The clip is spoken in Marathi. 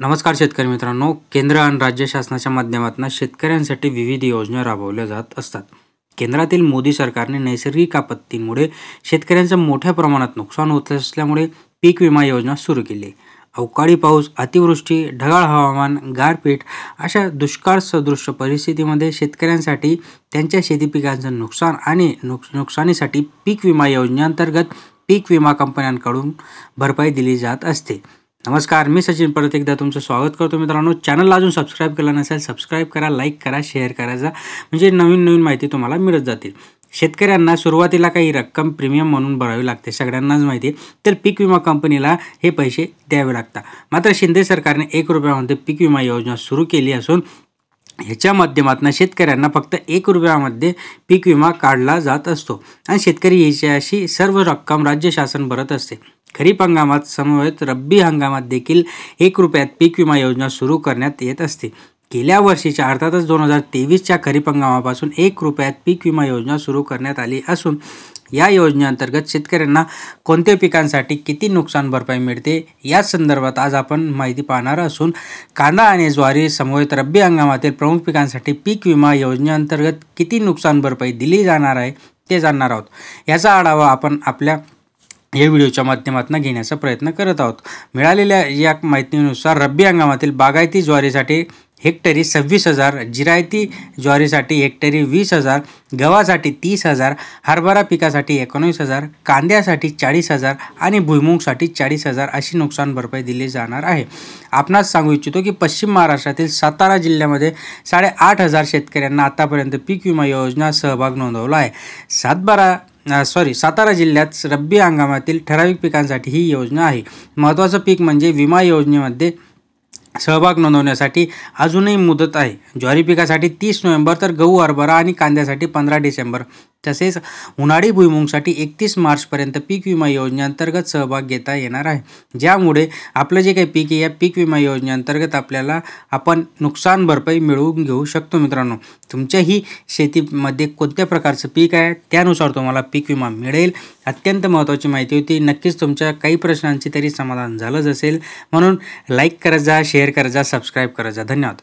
नमस्कार शेतकरी मित्रांनो, केंद्र आणि राज्य शासनाच्या माध्यमातून शेतकऱ्यांसाठी विविध योजना राबवल्या जात असतात. केंद्रातील मोदी सरकारने नैसर्गिक आपत्तींमुळे शेतकऱ्यांचं मोठ्या प्रमाणात नुकसान होत असल्यामुळे पीक विमा योजना सुरू केली. अवकाळी पाऊस, अतिवृष्टी, ढगाळ हवामान, गारपीट अशा दुष्काळ सदृश परिस्थितीमध्ये शेतकऱ्यांसाठी त्यांच्या शेती पिकांचं नुकसान आणि नुकसानीसाठी पीक विमा योजनेअंतर्गत पीक विमा कंपन्यांकडून भरपाई दिली जात असते. नमस्कार, मी सचिन परत एकदा तुमचं स्वागत करतो. मित्रांनो, चॅनलला अजून सबस्क्राईब केलं नसेल, सबस्क्राईब करा, लाईक करा, शेअर करायचा, म्हणजे नवीन माहिती तुम्हाला मिळत जातील. शेतकऱ्यांना सुरुवातीला काही रक्कम प्रीमियम म्हणून भरावी लागते, सगळ्यांनाच माहिती आहे. तर पीक विमा कंपनीला हे पैसे द्यावे लागतात. मात्र शिंदे सरकारने 1 रुपयामध्ये पीक विमा योजना सुरू केली असून ह्याच्या माध्यमातून शेतकऱ्यांना फक्त 1 रुपयामध्ये पीक विमा काढला जात असतो आणि शेतकरी याची सर्व रक्कम राज्य शासन भरत असते. खरीप हंगामात समवेत रब्बी हंगामात देखील 1 रुपयात पीक विमा योजना सुरू करण्यात येत असते. गेल्या वर्षीच्या अर्थातच 2023च्या खरीप हंगामापासून 1 रुपयात पीक विमा योजना सुरू करण्यात आली असून या योजनेअंतर्गत शेतकऱ्यांना कोणत्या पिकांसाठी किती नुकसान भरपाई मिळते या संदर्भात आज आपण माहिती पाहणार असून कांदा आणि ज्वारी समवेत रब्बी हंगामातील प्रमुख पिकांसाठी पीक विमा योजनेअंतर्गत किती नुकसान भरपाई दिली जाणार आहे ते जाणणार आहोत. याचा आढावा आपण आपल्या या व्हिडिओच्या माध्यमातून घेण्याचा प्रयत्न करत आहोत. मिळालेल्या या माहितीनुसार रब्बी हंगामातील बागायती ज्वारीसाठी हेक्टरी 26,000, जिरायती ज्वारीसाठी हेक्टरी 20,000, गव्हासाठी 30,000, हरभरा पिकासाठी 19,000, कांद्यासाठी 40,000 आणि भुईमुगसाठी 40,000 अशी नुकसान भरपाई दिली जाणार आहे. आपणास सांगू इच्छितो की पश्चिम महाराष्ट्रातील सातारा जिल्ह्यामध्ये 8,500 शेतकऱ्यांना आतापर्यंत पीक विमा योजना सहभाग नोंदवला आहे. सातारा जिल्ह्यात रब्बी हंगामातील ठराविक पिकांसाठी ही योजना आहे. महत्त्वाचं पीक म्हणजे विमा योजनेमध्ये सहभाग नोंदवण्यासाठी अजूनही मुदत आहे. ज्वारी पिकासाठी 30 नोव्हेंबर, तर गहू, हरभरा आणि कांद्यासाठी 15 डिसेंबर, तसेच उन्हाळी भुईमुगसाठी 31 मार्चपर्यंत पीक विमा योजनेअंतर्गत सहभाग घेता येणार आहे. ज्यामुळे आपलं जे काही पीक आहे या पीक विमा योजनेअंतर्गत आपण नुकसान भरपाई मिळवून घेऊ शकतो. मित्रांनो, तुमच्याही शेतीमध्ये कोणत्या प्रकारचं पीक आहे त्यानुसार तुम्हाला पीक विमा मिळेल. अत्यंत महत्त्वाची माहिती होती. नक्कीच तुमच्या काही प्रश्नांची तरी समाधान झालंच असेल, म्हणून लाईक करत जा, शेअर करत जा, सबस्क्राईब करत जा. धन्यवाद.